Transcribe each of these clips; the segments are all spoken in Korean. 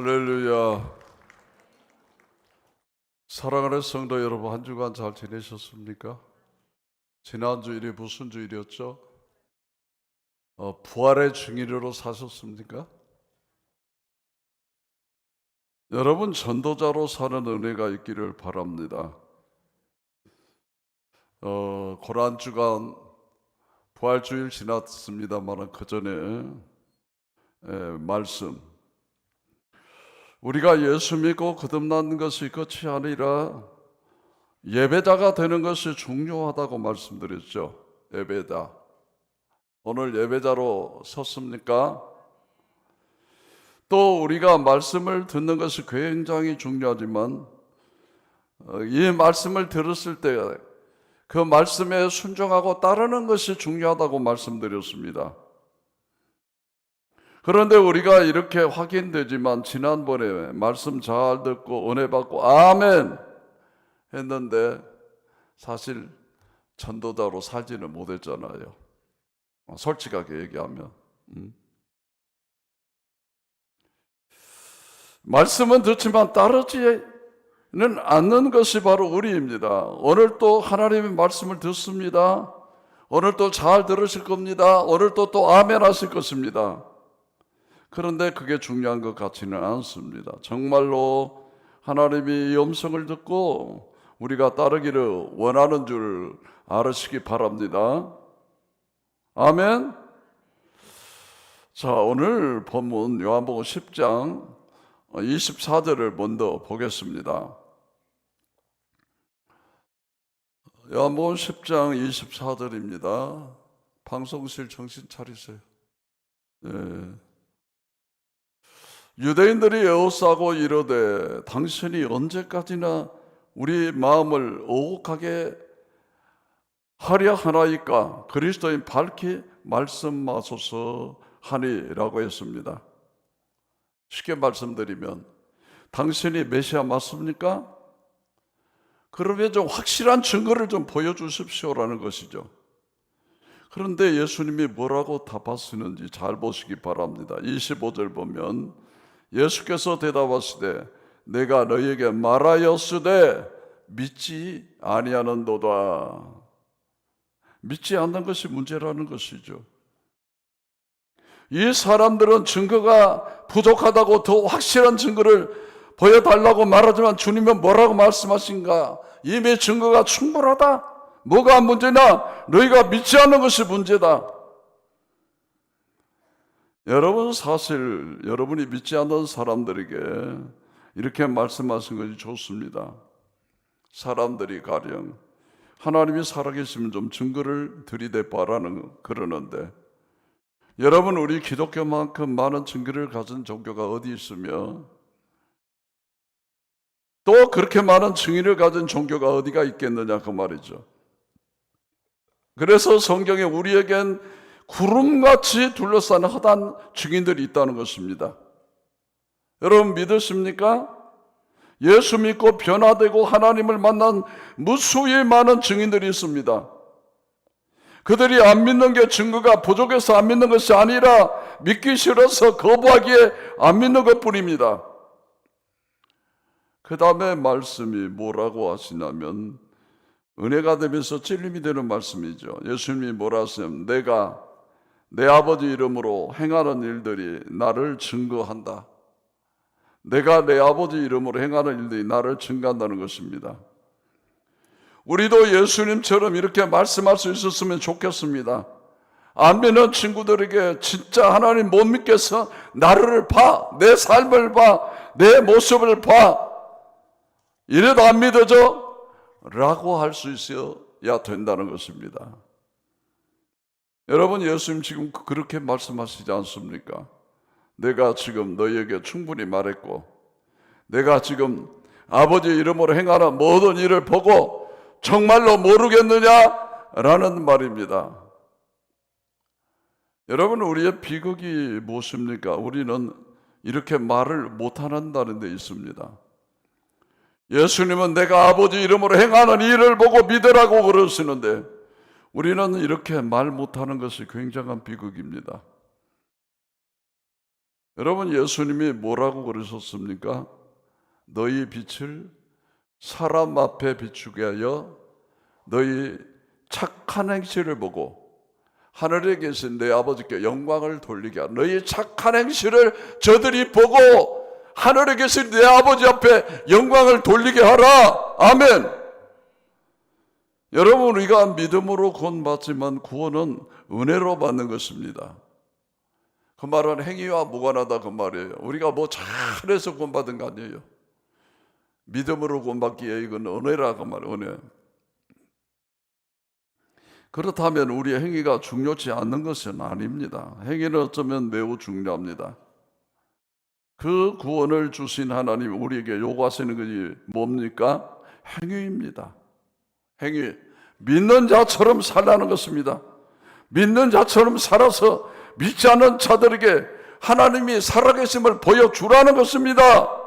할렐루야. 사랑하는 성도 여러분, 한 주간 잘 지내셨습니까? 지난주일이 무슨 주일이었죠? 부활의 증인으로 사셨습니까? 여러분, 전도자로 사는 은혜가 있기를 바랍니다. 고난주간 부활주일 지났습니다만 그 전에 말씀, 우리가 예수 믿고 거듭난 것이 끝이 아니라 예배자가 되는 것이 중요하다고 말씀드렸죠. 예배자. 오늘 예배자로 섰습니까? 또 우리가 말씀을 듣는 것이 굉장히 중요하지만 이 말씀을 들었을 때 그 말씀에 순종하고 따르는 것이 중요하다고 말씀드렸습니다. 그런데 우리가 이렇게 확인되지만 지난번에 말씀 잘 듣고 은혜 받고 아멘 했는데 사실 전도자로 살지는 못했잖아요. 솔직하게 얘기하면 말씀은 듣지만 따르지는 않는 것이 바로 우리입니다. 오늘 또 하나님의 말씀을 듣습니다. 오늘 또 잘 들으실 겁니다. 오늘 또 아멘 하실 것입니다. 그런데 그게 중요한 것 같지는 않습니다. 정말로 하나님이 이 음성을 듣고 우리가 따르기를 원하는 줄 알으시기 바랍니다. 아멘. 자, 오늘 본문 요한복음 10장 24절을 먼저 보겠습니다. 요한복음 10장 24절입니다. 방송실 정신 차리세요. 네. 유대인들이 에워싸고 이르되 당신이 언제까지나 우리 마음을 오곡하게 하려 하나이까 그리스도인 밝히 말씀하소서 하니라고 했습니다. 쉽게 말씀드리면 당신이 메시아 맞습니까? 그러면 좀 확실한 증거를 좀 보여주십시오라는 것이죠. 그런데 예수님이 뭐라고 답하시는지 잘 보시기 바랍니다. 25절 보면 예수께서 대답하시되 내가 너희에게 말하였으되 믿지 아니하는도다. 믿지 않는 것이 문제라는 것이죠. 이 사람들은 증거가 부족하다고 더 확실한 증거를 보여달라고 말하지만 주님은 뭐라고 말씀하신가? 이미 증거가 충분하다. 뭐가 문제냐? 너희가 믿지 않는 것이 문제다. 여러분, 사실 여러분이 믿지 않는 사람들에게 이렇게 말씀하신 것이 좋습니다. 사람들이 가령 하나님이 살아계시면 좀 증거를 들이대봐라는 그러는데 여러분, 우리 기독교만큼 많은 증거를 가진 종교가 어디 있으며 또 그렇게 많은 증인을 가진 종교가 어디가 있겠느냐 그 말이죠. 그래서 성경에 우리에겐 구름같이 둘러싼 허다한 증인들이 있다는 것입니다. 여러분 믿으십니까? 예수 믿고 변화되고 하나님을 만난 무수히 많은 증인들이 있습니다. 그들이 안 믿는 게 증거가 부족해서 안 믿는 것이 아니라 믿기 싫어서 거부하기에 안 믿는 것뿐입니다. 그 다음에 말씀이 뭐라고 하시냐면 은혜가 되면서 찔림이 되는 말씀이죠. 예수님이 뭐라 하시냐면 내가 내 아버지 이름으로 행하는 일들이 나를 증거한다. 내가 내 아버지 이름으로 행하는 일들이 나를 증거한다는 것입니다. 우리도 예수님처럼 이렇게 말씀할 수 있었으면 좋겠습니다. 안 믿는 친구들에게 진짜 하나님 못 믿겠어? 나를 봐. 내 삶을 봐. 내 모습을 봐. 이래도 안 믿어져? 라고 할 수 있어야 된다는 것입니다. 여러분, 예수님 지금 그렇게 말씀하시지 않습니까? 내가 지금 너희에게 충분히 말했고 내가 지금 아버지 이름으로 행하는 모든 일을 보고 정말로 모르겠느냐라는 말입니다. 여러분, 우리의 비극이 무엇입니까? 우리는 이렇게 말을 못한다는 데 있습니다. 예수님은 내가 아버지 이름으로 행하는 일을 보고 믿으라고 그러시는데 우리는 이렇게 말 못하는 것이 굉장한 비극입니다. 여러분, 예수님이 뭐라고 그러셨습니까? 너희 빛을 사람 앞에 비추게 하여 너희 착한 행실을 보고 하늘에 계신 내 아버지께 영광을 돌리게 하라. 너희 착한 행실을 저들이 보고 하늘에 계신 내 아버지 앞에 영광을 돌리게 하라. 아멘. 여러분, 우리가 믿음으로 구원받지만 구원은 은혜로 받는 것입니다. 그 말은 행위와 무관하다 그 말이에요. 우리가 뭐 잘해서 구원받은 거 아니에요. 믿음으로 구원받기에 이건 은혜라 그 말이에요. 은혜. 그렇다면 우리의 행위가 중요치 않는 것은 아닙니다. 행위는 어쩌면 매우 중요합니다. 그 구원을 주신 하나님 우리에게 요구하시는 것이 뭡니까? 행위입니다. 행위. 믿는 자처럼 살라는 것입니다. 믿는 자처럼 살아서 믿지 않는 자들에게 하나님이 살아계심을 보여주라는 것입니다.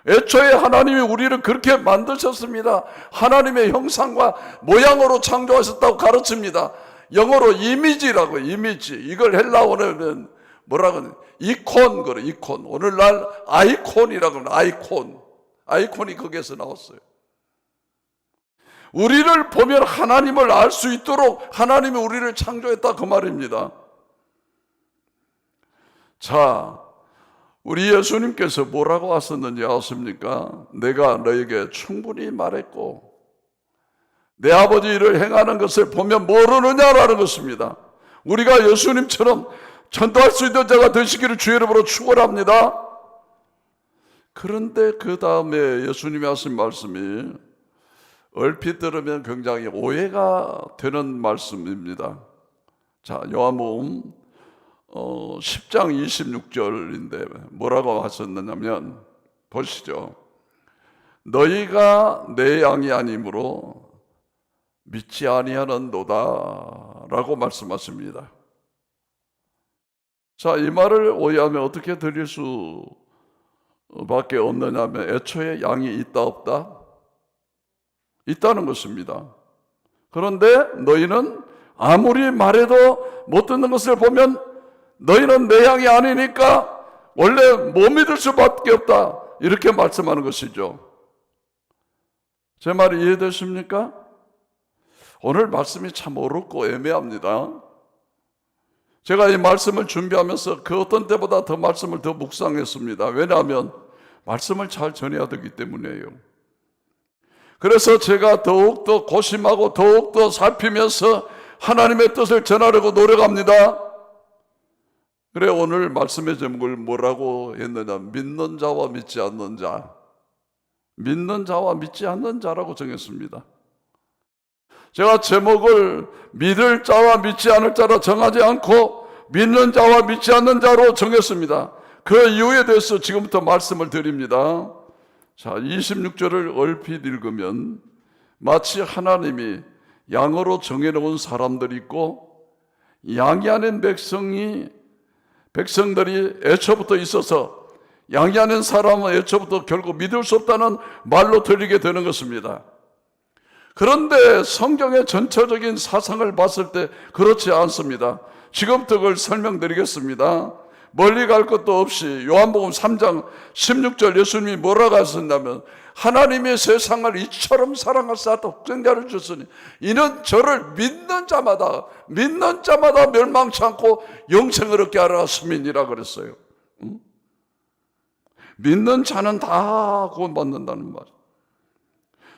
애초에 하나님이 우리를 그렇게 만드셨습니다. 하나님의 형상과 모양으로 창조하셨다고 가르칩니다. 영어로 이미지라고, 이미지. 이걸 헬라어로는 뭐라고 하냐? 이콘, 그래, 이콘. 오늘날 아이콘이라고 하는 아이콘. 아이콘이 거기에서 나왔어요. 우리를 보면 하나님을 알 수 있도록 하나님이 우리를 창조했다 그 말입니다. 자, 우리 예수님께서 뭐라고 하셨는지 아십니까? 내가 너에게 충분히 말했고 내 아버지 일을 행하는 것을 보면 모르느냐라는 것입니다. 우리가 예수님처럼 전도할 수 있는 자가 되시기를 주의 이름으로 축원합니다. 그런데 그 다음에 예수님이 하신 말씀이 얼핏 들으면 굉장히 오해가 되는 말씀입니다. 자, 요한복음 10장 26절인데 뭐라고 하셨느냐면 보시죠. 너희가 내 양이 아니므로 믿지 아니하는도다 라고 말씀하십니다. 자, 이 말을 오해하면 어떻게 들릴 수밖에 없느냐면 애초에 양이 있다 없다? 있다는 것입니다. 그런데 너희는 아무리 말해도 못 듣는 것을 보면 너희는 내 양이 아니니까 원래 못 믿을 수밖에 없다. 이렇게 말씀하는 것이죠. 제 말이 이해되십니까? 오늘 말씀이 참 어렵고 애매합니다. 제가 이 말씀을 준비하면서 그 어떤 때보다 더 말씀을 더 묵상했습니다. 왜냐하면 말씀을 잘 전해야 되기 때문이에요. 그래서 제가 더욱더 고심하고 더욱더 살피면서 하나님의 뜻을 전하려고 노력합니다. 그래, 오늘 말씀의 제목을 뭐라고 했느냐? 믿는 자와 믿지 않는 자. 믿는 자와 믿지 않는 자라고 정했습니다. 제가 제목을 믿을 자와 믿지 않을 자로 정하지 않고 믿는 자와 믿지 않는 자로 정했습니다. 그 이유에 대해서 지금부터 말씀을 드립니다. 자, 26절을 얼핏 읽으면 마치 하나님이 양으로 정해놓은 사람들이 있고 양이 아닌 백성들이 애초부터 있어서 양이 아닌 사람은 애초부터 결국 믿을 수 없다는 말로 들리게 되는 것입니다. 그런데 성경의 전체적인 사상을 봤을 때 그렇지 않습니다. 지금부터 그걸 설명드리겠습니다. 멀리 갈 것도 없이 요한복음 3장 16절 예수님이 뭐라고 하셨냐면 하나님의 세상을 이처럼 사랑하사 독생자를 주시니 이는 저를 믿는 자마다 멸망치 않고 영생을 얻게 하라 하심이니라 그랬어요. 믿는 자는 다 구원받는다는 말.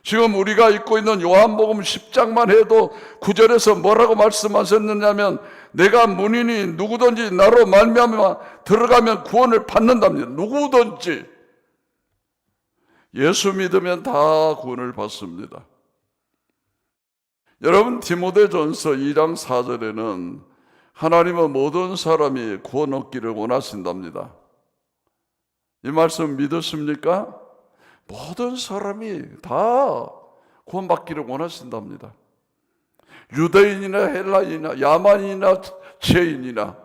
지금 우리가 읽고 있는 요한복음 10장만 해도 9절에서 뭐라고 말씀하셨느냐면 내가 문이니 누구든지 나로 말미암아 들어가면 구원을 받는답니다. 누구든지. 예수 믿으면 다 구원을 받습니다. 여러분, 디모데전서 2장 4절에는 하나님은 모든 사람이 구원 얻기를 원하신답니다. 이 말씀 믿으십니까? 모든 사람이 다 구원받기를 원하신답니다. 유대인이나 헬라인이나 야만인이나 죄인이나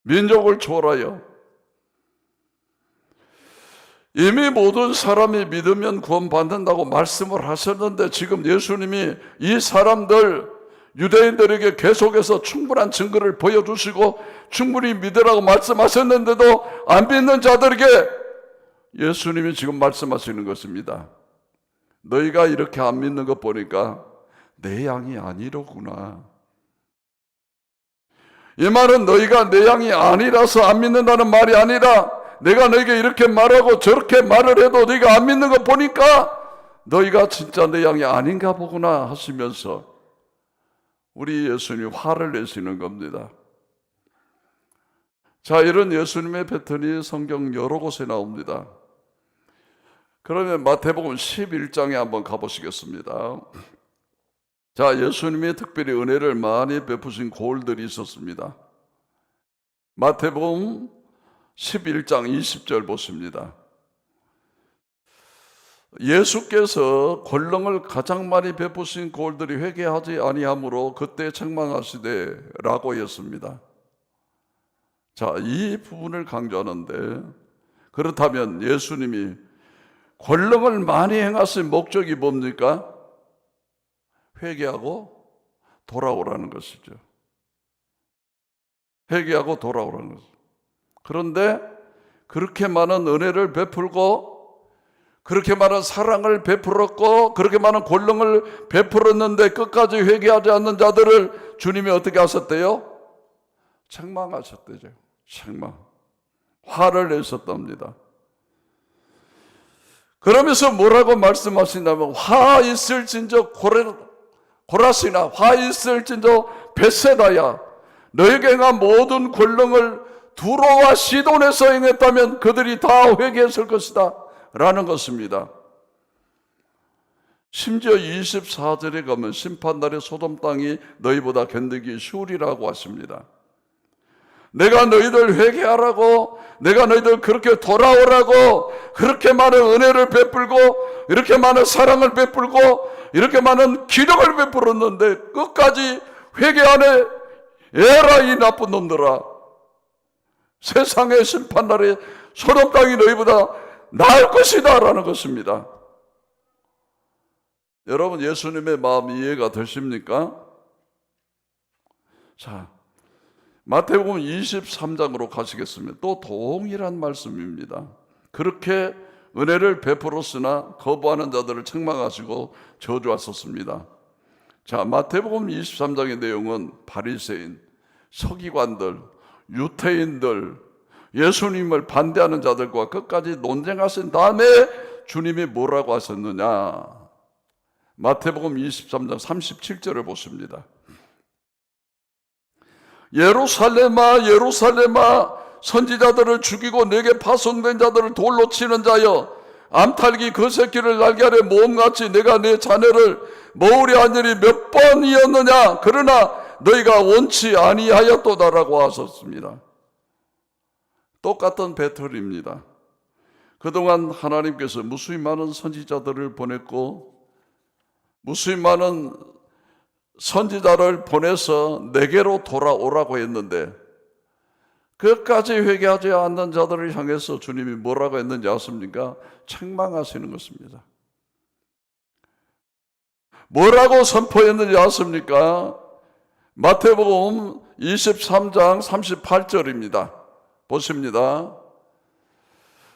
민족을 초월하여 이미 모든 사람이 믿으면 구원받는다고 말씀을 하셨는데 지금 예수님이 이 사람들 유대인들에게 계속해서 충분한 증거를 보여주시고 충분히 믿으라고 말씀하셨는데도 안 믿는 자들에게 예수님이 지금 말씀하시는 것입니다. 너희가 이렇게 안 믿는 것 보니까 내 양이 아니로구나. 이 말은 너희가 내 양이 아니라서 안 믿는다는 말이 아니라 내가 너희에게 이렇게 말하고 저렇게 말을 해도 너희가 안 믿는 거 보니까 너희가 진짜 내 양이 아닌가 보구나 하시면서 우리 예수님이 화를 내시는 겁니다. 자, 이런 예수님의 패턴이 성경 여러 곳에 나옵니다. 그러면 마태복음 11장에 한번 가보시겠습니다. 자, 예수님이 특별히 은혜를 많이 베푸신 고을들이 있었습니다. 마태복음 11장 20절 보십니다. 예수께서 권능을 가장 많이 베푸신 고을들이 회개하지 아니하므로 그때 책망하시되 라고 했습니다. 자, 이 부분을 강조하는데, 그렇다면 예수님이 권능을 많이 행하신 목적이 뭡니까? 회개하고 돌아오라는 것이죠. 회개하고 돌아오라는 것이죠. 그런데 그렇게 많은 은혜를 베풀고 그렇게 많은 사랑을 베풀었고 그렇게 많은 권능을 베풀었는데 끝까지 회개하지 않는 자들을 주님이 어떻게 하셨대요? 책망하셨대요. 책망. 화를 내셨답니다. 그러면서 뭐라고 말씀하시냐면 화 있을진저 고라시나 화 있을진저 벳세다야 너에게 행한 모든 권능을 두로와 시돈에서 행했다면 그들이 다 회개했을 것이다 라는 것입니다. 심지어 24절에 가면 심판날의 소돔 땅이 너희보다 견디기 쉬우리라고 하십니다. 내가 너희들 회개하라고, 내가 너희들 그렇게 돌아오라고 그렇게 많은 은혜를 베풀고 이렇게 많은 사랑을 베풀고 이렇게 많은 기력을 베풀었는데 끝까지 회개 안 해. 에라 이 나쁜 놈들아. 세상의 심판날에 소돔 땅이 너희보다 나을 것이다 라는 것입니다. 여러분, 예수님의 마음 이해가 되십니까? 자, 마태복음 23장으로 가시겠습니다. 또 동일한 말씀입니다. 그렇게 은혜를 베풀었으나 거부하는 자들을 책망하시고 저주하셨습니다. 자, 마태복음 23장의 내용은 바리새인, 서기관들, 유태인들, 예수님을 반대하는 자들과 끝까지 논쟁하신 다음에 주님이 뭐라고 하셨느냐? 마태복음 23장 37절을 보십니다. 예루살렘아 예루살렘아 선지자들을 죽이고 내게 파송된 자들을 돌로 치는 자여 암탉이 그 새끼를 날개아래 모험같이 내가 내 자녀를 모으려 한 일이 몇 번이었느냐? 그러나 너희가 원치 아니하였도다라고 하셨습니다. 똑같은 배틀입니다. 그동안 하나님께서 무수히 많은 선지자들을 보냈고 무수히 많은 선지자를 보내서 내게로 돌아오라고 했는데 끝까지 회개하지 않는 자들을 향해서 주님이 뭐라고 했는지 아십니까? 책망하시는 것입니다. 뭐라고 선포했는지 아십니까? 마태복음 23장 38절입니다. 보십니다.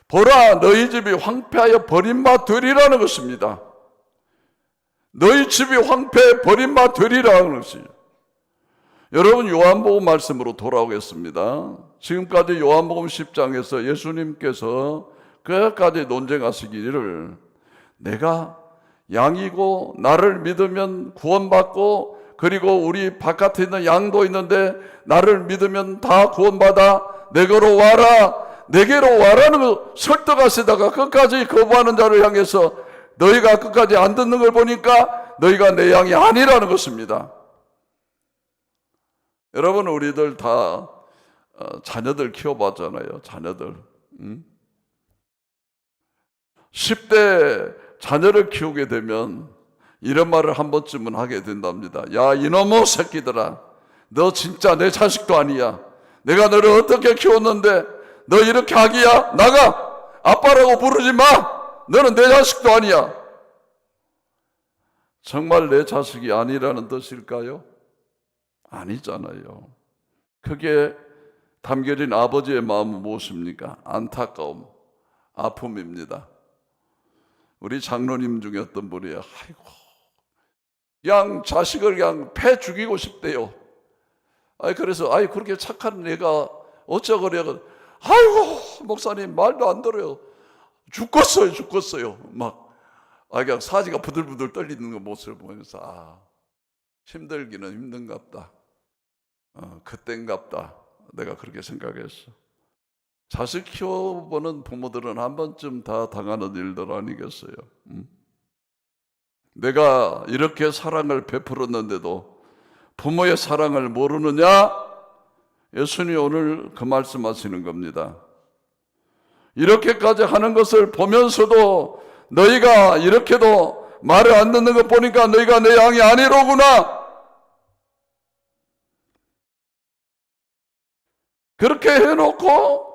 보라, 너희 집이 황폐하여 버림마 되리라는 것입니다. 너희 집이 황폐 버림마 되리라는 것이죠. 여러분, 요한복음 말씀으로 돌아오겠습니다. 지금까지 요한복음 10장에서 예수님께서 끝까지 논쟁하시기를 내가 양이고 나를 믿으면 구원받고 그리고 우리 바깥에 있는 양도 있는데 나를 믿으면 다 구원받아 내게로 와라, 내게로 와라는 거 설득하시다가 끝까지 거부하는 자를 향해서 너희가 끝까지 안 듣는 걸 보니까 너희가 내 양이 아니라는 것입니다. 여러분, 우리들 다 자녀들 키워봤잖아요. 자녀들 10대 자녀를 키우게 되면 이런 말을 한 번쯤은 하게 된답니다. 야, 이놈의 새끼들아, 너 진짜 내 자식도 아니야. 내가 너를 어떻게 키웠는데 너 이렇게 하기야? 나가! 아빠라고 부르지 마! 너는 내 자식도 아니야. 정말 내 자식이 아니라는 뜻일까요? 아니잖아요. 그게 담겨진 아버지의 마음은 무엇입니까? 안타까움, 아픔입니다. 우리 장로님 중에 어떤 분이 아이고 그냥 자식을 그냥 패 죽이고 싶대요. 그래서 그렇게 착한 애가 어쩌거려. 아이고 목사님 말도 안 들어요. 죽겠어요. 막 그냥 사지가 부들부들 떨리는 그 모습을 보면서 힘들기는 힘든갑다. 그땐갑다. 내가 그렇게 생각했어. 자식 키워보는 부모들은 한 번쯤 다 당하는 일들 아니겠어요? 내가 이렇게 사랑을 베풀었는데도 부모의 사랑을 모르느냐? 예수님이 오늘 그 말씀하시는 겁니다. 이렇게까지 하는 것을 보면서도 너희가 이렇게도 말을 안 듣는 것 보니까 너희가 내 양이 아니로구나. 그렇게 해놓고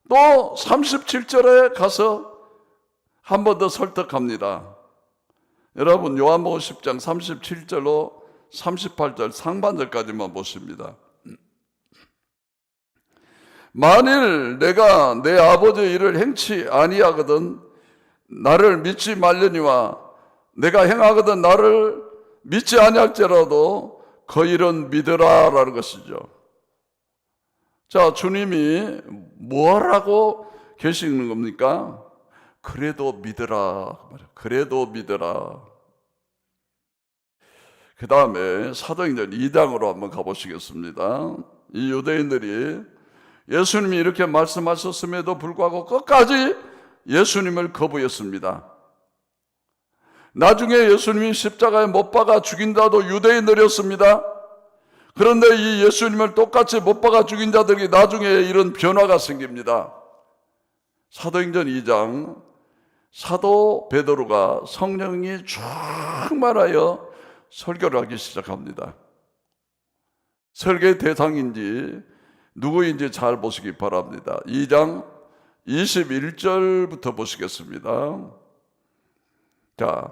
또 37절에 가서 한 번 더 설득합니다. 여러분 요한복음 10장 37절로 38절 상반절까지만 보십니다. 만일 내가 내 아버지의 일을 행치 아니하거든 나를 믿지 말려니와 내가 행하거든 나를 믿지 아니할지라도 그 일은 믿으라라는 것이죠. 자, 주님이 뭐라고 계시는 겁니까? 그래도 믿으라. 그래도 믿으라. 그 다음에 사도행전 2장으로 한번 가보시겠습니다. 이 유대인들이 예수님이 이렇게 말씀하셨음에도 불구하고 끝까지 예수님을 거부했습니다. 나중에 예수님이 십자가에 못 박아 죽인 자도 유대인들이었습니다. 그런데 이 예수님을 똑같이 못 박아 죽인 자들이 나중에 이런 변화가 생깁니다. 사도행전 2장 사도 베드로가 성령이 충만하여 설교를 하기 시작합니다. 설교의 대상인지 누구인지 잘 보시기 바랍니다. 2장 21절부터 보시겠습니다. 자,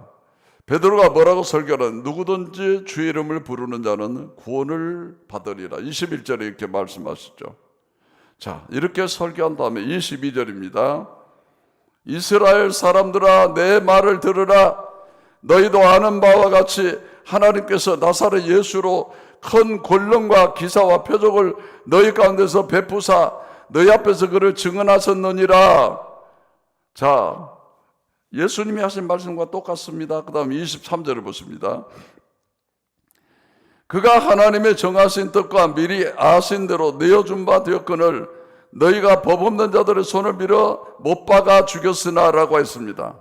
베드로가 뭐라고 설교하는 누구든지 주의 이름을 부르는 자는 구원을 받으리라. 21절에 이렇게 말씀하시죠. 자, 이렇게 설교한 다음에 22절입니다. 이스라엘 사람들아 내 말을 들으라. 너희도 아는 바와 같이 하나님께서 나사렛 예수로 큰 권능과 기사와 표적을 너희 가운데서 베푸사 너희 앞에서 그를 증언하셨느니라. 자, 예수님이 하신 말씀과 똑같습니다. 그 다음 23절을 보십니다. 그가 하나님의 정하신 뜻과 미리 아신 대로 내어준 바 되었거늘 너희가 법 없는 자들의 손을 밀어 못 박아 죽였으나 라고 했습니다.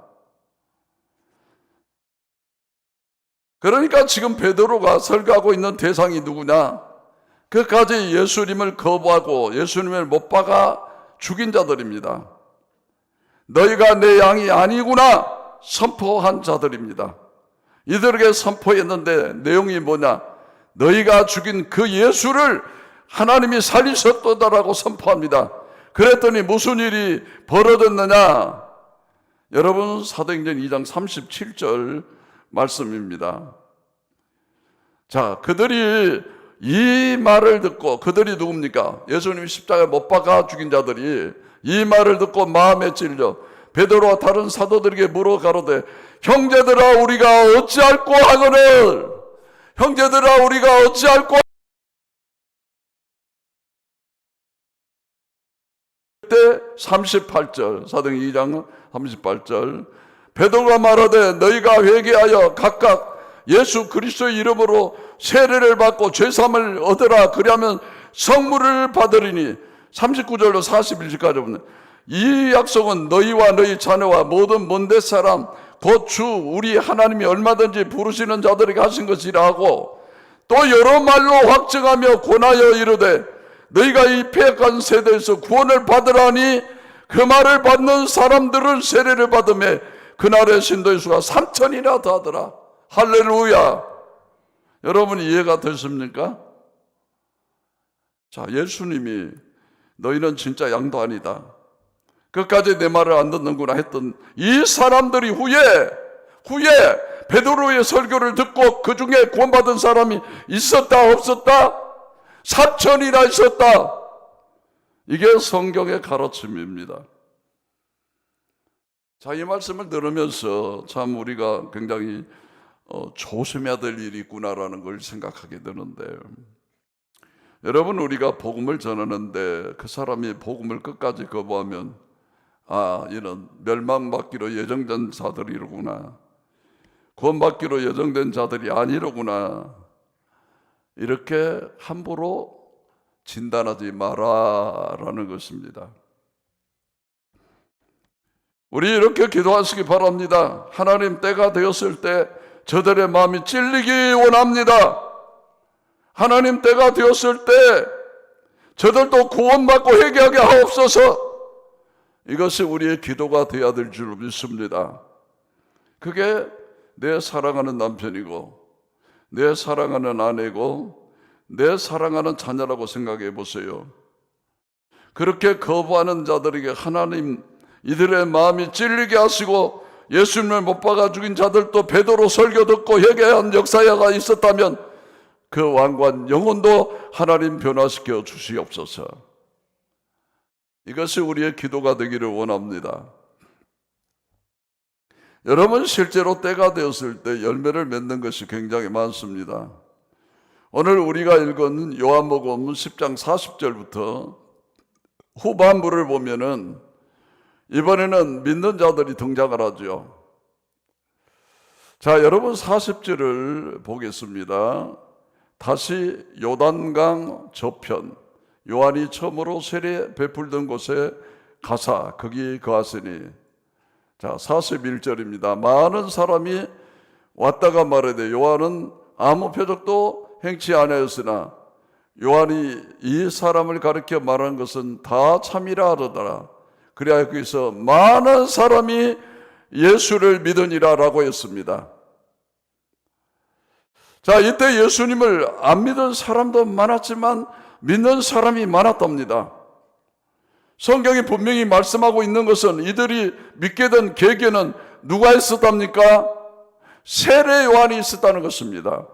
그러니까 지금 베드로가 설교하고 있는 대상이 누구냐? 그까지 예수님을 거부하고 예수님을 못 박아 죽인 자들입니다. 너희가 내 양이 아니구나 선포한 자들입니다. 이들에게 선포했는데 내용이 뭐냐? 너희가 죽인 그 예수를 하나님이 살리셨다라고 선포합니다. 그랬더니 무슨 일이 벌어졌느냐? 여러분 사도행전 2장 37절 말씀입니다. 자, 그들이 이 말을 듣고, 그들이 누굽니까? 예수님이 십자가에 못 박아 죽인 자들이 이 말을 듣고 마음에 찔려 베드로와 다른 사도들에게 물어 가로되 형제들아 우리가 어찌할꼬 하거늘 형제들아 우리가 어찌할꼬 그때 38절 사도행전 2장 38절 베드로가 말하되 너희가 회개하여 각각 예수 그리스도의 이름으로 세례를 받고 죄사함을 얻으라. 그리하면 성물을 받으리니 39절로 41절까지 보면 이 약속은 너희와 너희 자녀와 모든 먼데 사람 곧 주 우리 하나님이 얼마든지 부르시는 자들에게 하신 것이라 하고 또 여러 말로 확증하며 권하여 이르되 너희가 이 패역한 세대에서 구원을 받으라니 그 말을 받는 사람들은 세례를 받으며 그날의 신도의 수가 3,000이나 더하더라. 할렐루야. 여러분 이해가 되십니까? 자, 예수님이 너희는 진짜 양도 아니다. 끝까지 내 말을 안 듣는구나 했던 이 사람들이 후에 베드로의 설교를 듣고 그 중에 구원받은 사람이 있었다 없었다? 4천이나 있었다. 이게 성경의 가르침입니다. 자, 이 말씀을 들으면서 참 우리가 굉장히 조심해야 될 일이 있구나라는 걸 생각하게 되는데, 여러분, 우리가 복음을 전하는데 그 사람이 복음을 끝까지 거부하면 이는 멸망받기로 예정된 자들이로구나, 구원받기로 예정된 자들이 아니로구나, 이렇게 함부로 진단하지 마라라는 것입니다. 우리 이렇게 기도하시기 바랍니다. 하나님, 때가 되었을 때 저들의 마음이 찔리기 원합니다. 하나님, 때가 되었을 때 저들도 구원받고 회개하게 하옵소서. 이것이 우리의 기도가 되어야 될 줄 믿습니다. 그게 내 사랑하는 남편이고 내 사랑하는 아내고 내 사랑하는 자녀라고 생각해 보세요. 그렇게 거부하는 자들에게 하나님 이들의 마음이 찔리게 하시고 예수님을 못 박아 죽인 자들도 베드로 설교 듣고 회개한 역사가 있었다면 그 왕관 영혼도 하나님 변화시켜 주시옵소서. 이것이 우리의 기도가 되기를 원합니다. 여러분, 실제로 때가 되었을 때 열매를 맺는 것이 굉장히 많습니다. 오늘 우리가 읽은 요한복음 10장 40절부터 후반부를 보면은 이번에는 믿는 자들이 등장을 하죠. 자, 여러분 40절을 보겠습니다. 다시 요단강 저편, 요한이 처음으로 세례 베풀던 곳에 가사 거기 거하시니. 자, 41절입니다. 많은 사람이 왔다가 말하되 요한은 아무 표적도 행치 아니하였으나 요한이 이 사람을 가리켜 말한 것은 다 참이라 하더라. 그래야 거기서 많은 사람이 예수를 믿으니라 라고 했습니다. 자, 이때 예수님을 안 믿은 사람도 많았지만 믿는 사람이 많았답니다. 성경이 분명히 말씀하고 있는 것은 이들이 믿게 된 계기는 누가 있었답니까? 세례 요한이 있었다는 것입니다.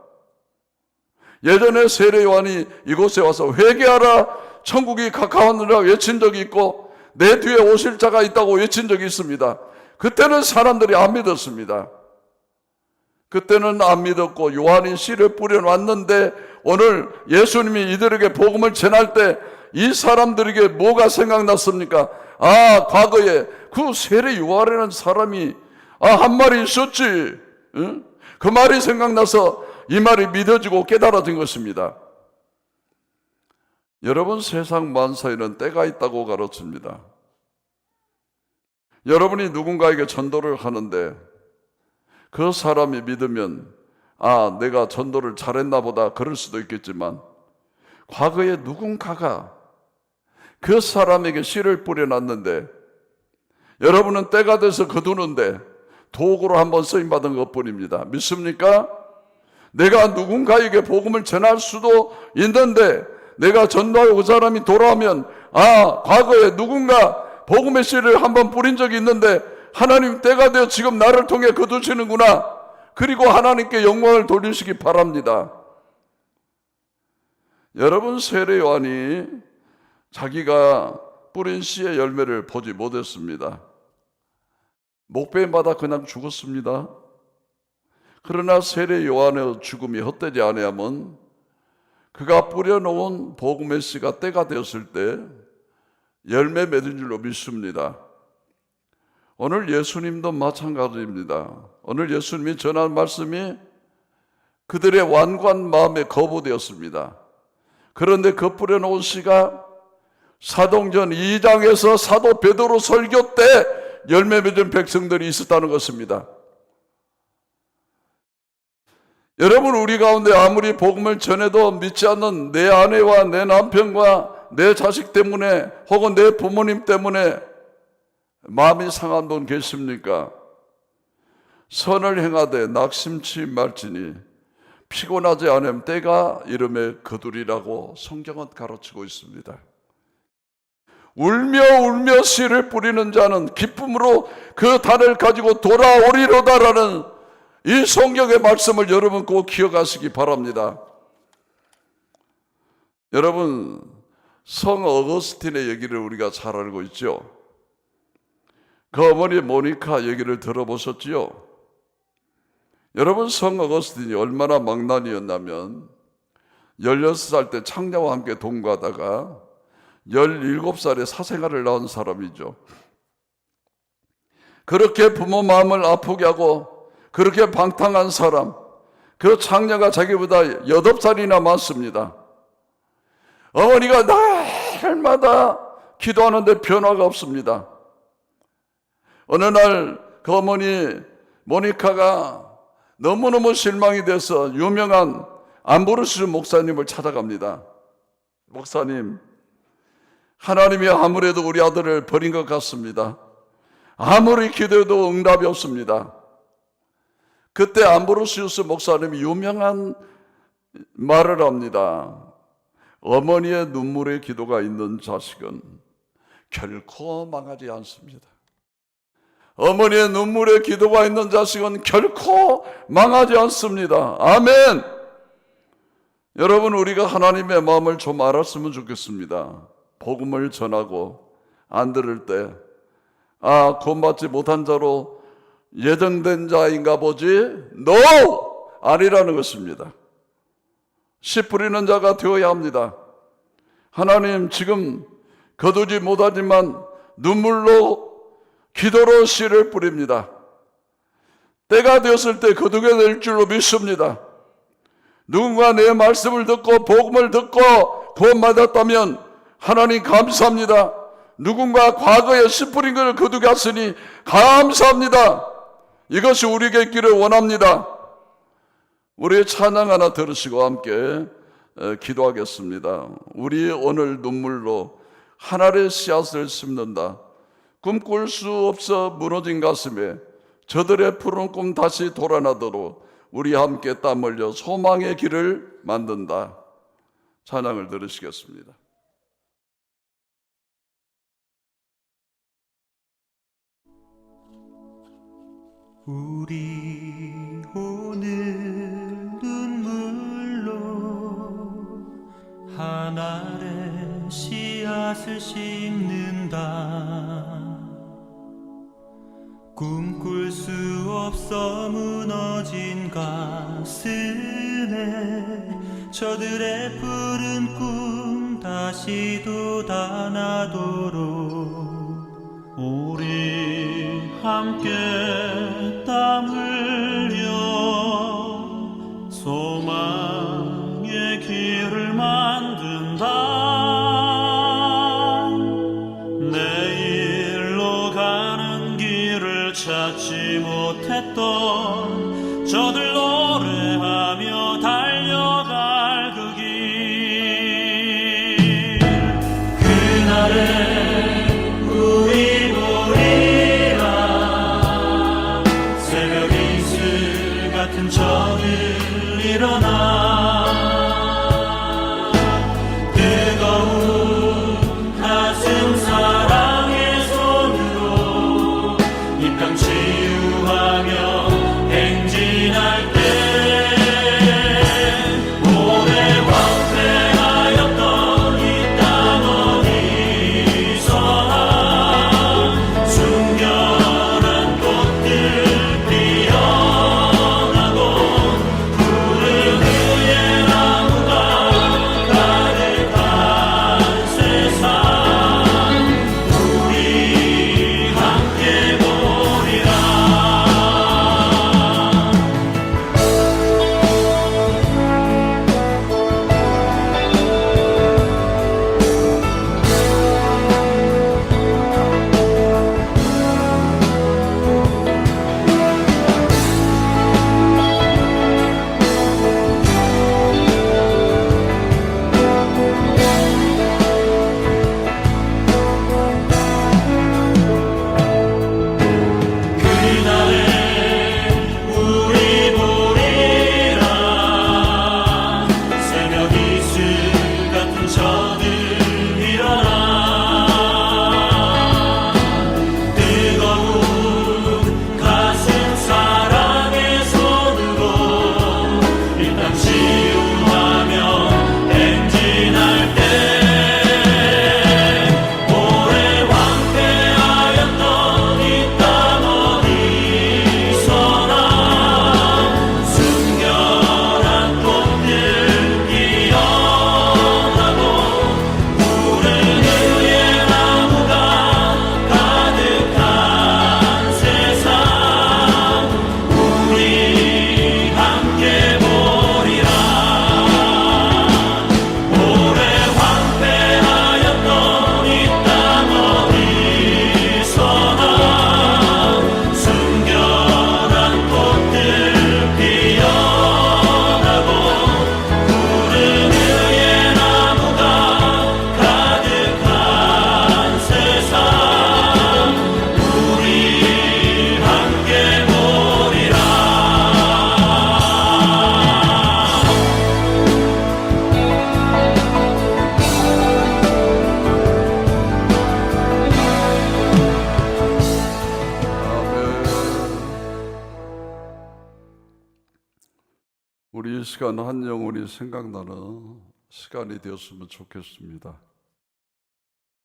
예전에 세례 요한이 이곳에 와서 회개하라, 천국이 가까웠느라 외친 적이 있고 내 뒤에 오실 자가 있다고 외친 적이 있습니다. 그때는 사람들이 안 믿었습니다. 그때는 안 믿었고 요한이 씨를 뿌려놨는데 오늘 예수님이 이들에게 복음을 전할 때 이 사람들에게 뭐가 생각났습니까? 과거에 그 세례 요한이라는 사람이 한 말이 있었지. 응? 그 말이 생각나서 이 말이 믿어지고 깨달아진 것입니다. 여러분, 세상 만사에는 때가 있다고 가르칩니다. 여러분이 누군가에게 전도를 하는데 그 사람이 믿으면 내가 전도를 잘했나 보다 그럴 수도 있겠지만 과거에 누군가가 그 사람에게 씨를 뿌려놨는데 여러분은 때가 돼서 거두는데 도구로 한번 쓰임받은 것뿐입니다. 믿습니까? 내가 누군가에게 복음을 전할 수도 있는데 내가 전도하고 그 사람이 돌아오면 과거에 누군가 복음의 씨를 한번 뿌린 적이 있는데 하나님 때가 되어 지금 나를 통해 거두시는구나. 그리고 하나님께 영광을 돌리시기 바랍니다. 여러분, 세례 요한이 자기가 뿌린 씨의 열매를 보지 못했습니다. 목베임 받아 그냥 죽었습니다. 그러나 세례 요한의 죽음이 헛되지 아니하면 그가 뿌려놓은 복음의 씨가 때가 되었을 때 열매 맺은 줄로 믿습니다. 오늘 예수님도 마찬가지입니다. 오늘 예수님이 전한 말씀이 그들의 완고한 마음에 거부되었습니다. 그런데 그 뿌려놓은 씨가 사도행전 2장에서 사도 베드로 설교 때 열매 맺은 백성들이 있었다는 것입니다. 여러분, 우리 가운데 아무리 복음을 전해도 믿지 않는 내 아내와 내 남편과 내 자식 때문에 혹은 내 부모님 때문에 마음이 상한 분 계십니까? 선을 행하되 낙심치 말지니 피곤하지 않으면 때가 이름에 거두리라고 성경은 가르치고 있습니다. 울며 씨를 뿌리는 자는 기쁨으로 그 단을 가지고 돌아오리로다라는 이 성경의 말씀을 여러분 꼭 기억하시기 바랍니다. 여러분, 성 어거스틴의 얘기를 우리가 잘 알고 있죠. 그 어머니 모니카 얘기를 들어보셨지요? 여러분, 성 어거스틴이 얼마나 망나니였냐면 16살 때 창녀와 함께 동거하다가 17살에 사생아를 낳은 사람이죠. 그렇게 부모 마음을 아프게 하고 그렇게 방탕한 사람, 그 창녀가 자기보다 8살이나 많습니다. 어머니가 날마다 기도하는데 변화가 없습니다. 어느 날 그 어머니 모니카가 너무너무 실망이 돼서 유명한 암브로스 목사님을 찾아갑니다. 목사님, 하나님이 아무래도 우리 아들을 버린 것 같습니다. 아무리 기도해도 응답이 없습니다. 그때 암브로시우스 목사님이 유명한 말을 합니다. 어머니의 눈물의 기도가 있는 자식은 결코 망하지 않습니다. 어머니의 눈물의 기도가 있는 자식은 결코 망하지 않습니다. 아멘. 여러분, 우리가 하나님의 마음을 좀 알았으면 좋겠습니다. 복음을 전하고 안 들을 때 구원받지 못한 자로 예정된 자인가 보지? No! 아니라는 것입니다. 씨 뿌리는 자가 되어야 합니다. 하나님, 지금 거두지 못하지만 눈물로 기도로 씨를 뿌립니다. 때가 되었을 때 거두게 될 줄로 믿습니다. 누군가 내 말씀을 듣고 복음을 듣고 구원받았다면 하나님 감사합니다. 누군가 과거에 씨 뿌린 것을 거두게 하시니 감사합니다. 이것이 우리에게 있기를 원합니다. 우리의 찬양 하나 들으시고 함께 기도하겠습니다. 우리 오늘 눈물로 하나의 씨앗을 심는다. 꿈꿀 수 없어 무너진 가슴에 저들의 푸른 꿈 다시 돌아나도록 우리 함께 땀 흘려 소망의 길을 만든다. 찬양을 들으시겠습니다. 우리 오늘 눈물로 하나의 씨앗을 심는다. 꿈꿀 수 없어 무너진 가슴에 저들의 푸른 꿈 다시 돋아나도록 우리 함께 땀 흘려 소망의 길을 만든다. 내일로 가는 길을 찾지 못했던 저들 노래하며 달려갈 그 길, 그날에 우리 보리라. 새벽 이슬 시간 한 영혼이 생각나는 시간이 되었으면 좋겠습니다.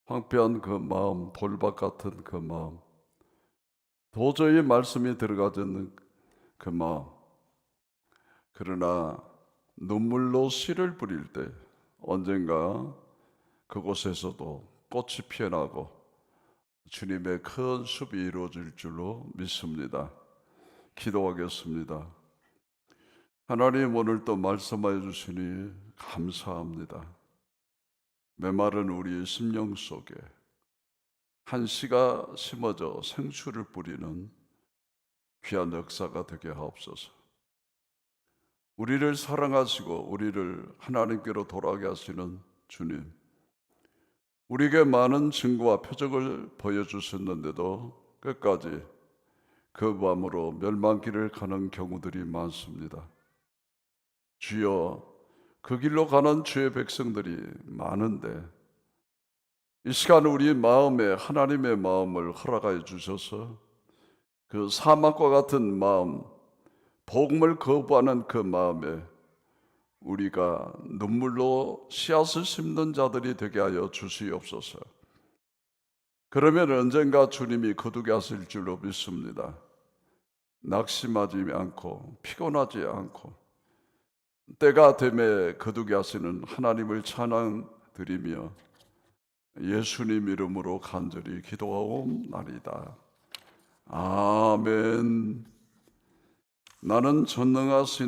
황폐한 그 마음, 돌박 같은 그 마음, 도저히 말씀이 들어가지 않는 그 마음, 그러나 눈물로 씨를 뿌릴 때 언젠가 그곳에서도 꽃이 피어나고 주님의 큰 숲이 이루어질 줄로 믿습니다. 기도하겠습니다. 하나님, 오늘 또 말씀하여 주시니 감사합니다. 메마른 우리의 심령 속에 한 씨가 심어져 생수를 뿌리는 귀한 역사가 되게 하옵소서. 우리를 사랑하시고 우리를 하나님께로 돌아가게 하시는 주님, 우리에게 많은 증거와 표적을 보여주셨는데도 끝까지 그 밤으로 멸망길을 가는 경우들이 많습니다. 주여, 그 길로 가는 주의 백성들이 많은데 이 시간 우리 마음에 하나님의 마음을 허락하여 주셔서 그 사막과 같은 마음, 복음을 거부하는 그 마음에 우리가 눈물로 씨앗을 심는 자들이 되게 하여 주시옵소서. 그러면 언젠가 주님이 거두게 하실 줄로 믿습니다. 낙심하지 않고 피곤하지 않고 때가 되매 거두게 하시는 하나님을 찬양드리며 예수님 이름으로 간절히 기도하옵나이다. 아멘. 나는 전능하신